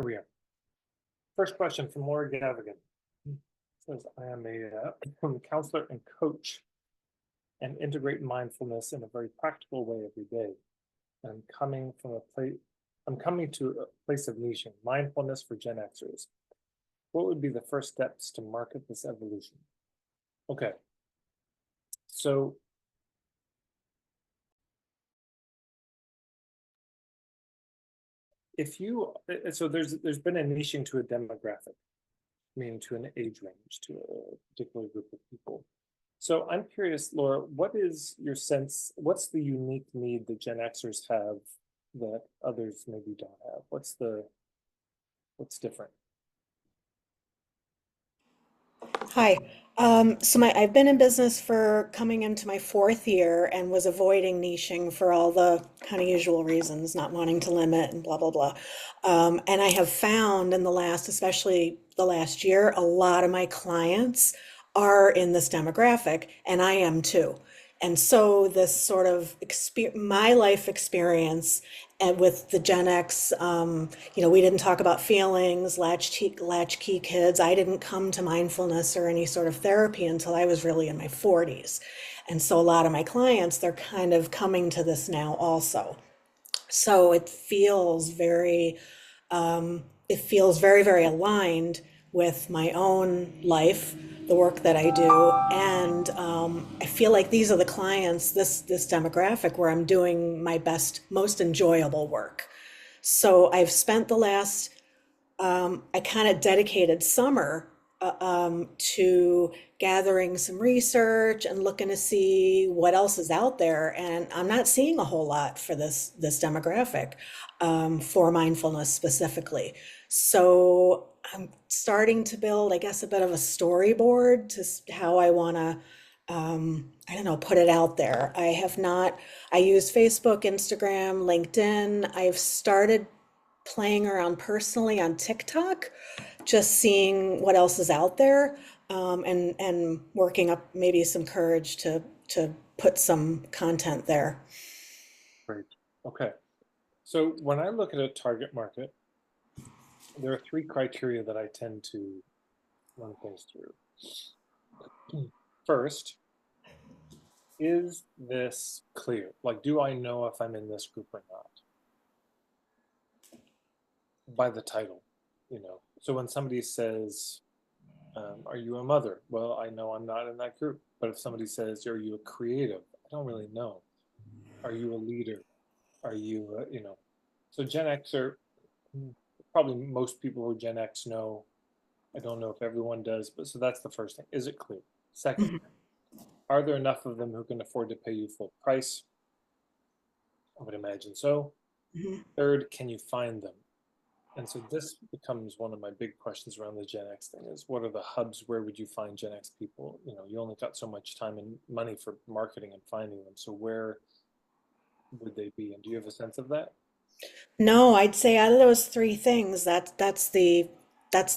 Here we are. First question from Laura Gavigan. Says, I am a counselor and coach and integrate mindfulness in a very practical way every day. I'm coming from a place, I'm coming to a place of niching, mindfulness for Gen Xers. What would be the first steps to market this evolution? Okay. So there's been a niching to a demographic, meaning to an age range, to a particular group of people. So I'm curious, Laura, what is your sense? What's the unique need that Gen Xers have that others maybe don't have? What's different? Hi. I've been in business for coming into my fourth year and was avoiding niching for all the kind of usual reasons, not wanting to limit and blah, blah, blah. And I have found in especially the last year, a lot of my clients are in this demographic, and I am too. And so this sort of my life experience and with the Gen X, we didn't talk about feelings, latchkey kids. I didn't come to mindfulness or any sort of therapy until I was really in my 40s. And so a lot of my clients, they're kind of coming to this now also. So it feels very, very aligned with my own life, the work that I do, and I feel like these are the clients, this demographic, where I'm doing my best, most enjoyable work. So I've spent the last I kind of dedicated summer to gathering some research and looking to see what else is out there. And I'm not seeing a whole lot for this demographic for mindfulness specifically. So I'm starting to build, I guess, a bit of a storyboard to how I want to, I don't know, put it out there. I use Facebook, Instagram, LinkedIn. I've started playing around personally on TikTok, just seeing what else is out there, and working up maybe some courage to put some content there. Great. Okay. So when I look at a target market, there are three criteria that I tend to run things through. First, is this clear? Like, do I know if I'm in this group or not? By the title, So when somebody says, are you a mother? Well, I know I'm not in that group. But if somebody says, are you a creative? I don't really know. Are you a leader? Are you, So Gen X probably most people who are Gen X know. I don't know if everyone does, but so that's the first thing. Is it clear? Second, are there enough of them who can afford to pay you full price? I would imagine so. Mhm. Third, can you find them? And so this becomes one of my big questions around the Gen X thing is what are the hubs? Where would you find Gen X people? You only got so much time and money for marketing and finding them. So where would they be? And do you have a sense of that? No, I'd say out of those three things, that's the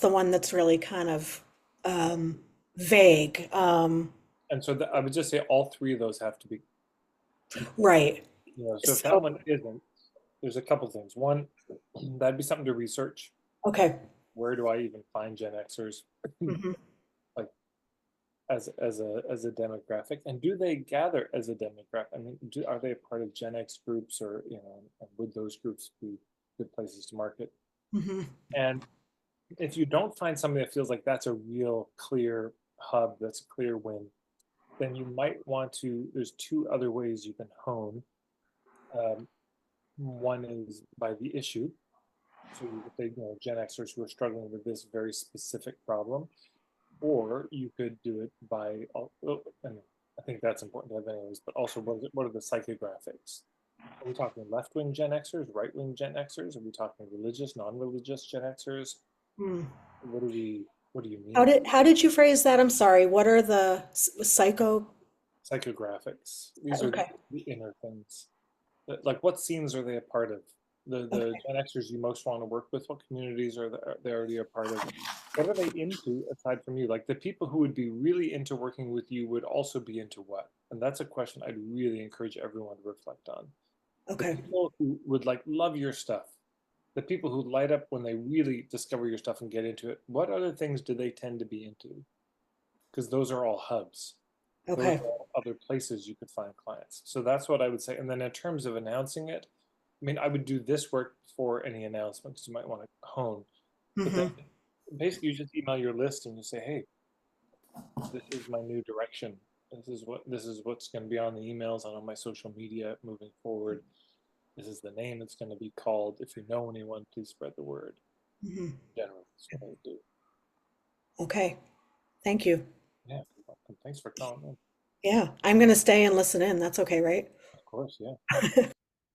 one that's really kind of vague. And so I would just say all three of those have to be, Right. so if that So, one isn't, there's a couple things. One, that'd be something to research. okay. Where do I even find Gen Xers? Mhm. Like as a demographic, and do they gather as a demographic? I mean, are they a part of Gen X groups, or and would those groups be good places to market? Mhm. And if you don't find something that feels like that's a real clear hub, that's a clear win, then you might want to. There's two other ways you can hone. Um, One is by the issue. So you could take, Gen Xers who are struggling with this very specific problem, or you could do it by, and I think that's important to have anyways, but also what are the psychographics? Are we talking left-wing Gen Xers, right-wing Gen Xers? Are we talking religious, non-religious Gen Xers? Hmm. What do you How mean? did you phrase that? I'm sorry. What are the psycho? Psychographics. These are Okay. the inner things. Like what scenes are they a part of? The Okay. Gen Xers you most want to work with, what communities they already a part of? What are they into aside from you? Like the people who would be really into working with you would also be into what? And that's a question I'd really encourage everyone to reflect on. The Okay. people who would like love your stuff, the people who light up when they really discover your stuff and get into it, what other things do they tend to be into? Because those are all hubs. Those Okay. are all other places you could find clients. So that's what I would say. And then in terms of announcing it, I mean, I would do this work before any announcements you might want to hone. But then Hmm. basically you just email your list and you say, hey, this is my new direction. This is what's going to be on the emails and on my social media moving forward. This is the name it's going to be called. If you know anyone, please spread the word. Hmm. Generally, that's what I would do. Okay. Thank you. Yeah, you're welcome. Thanks for calling in. Yeah, I'm going to stay and listen in. That's okay, right? Of course, yeah.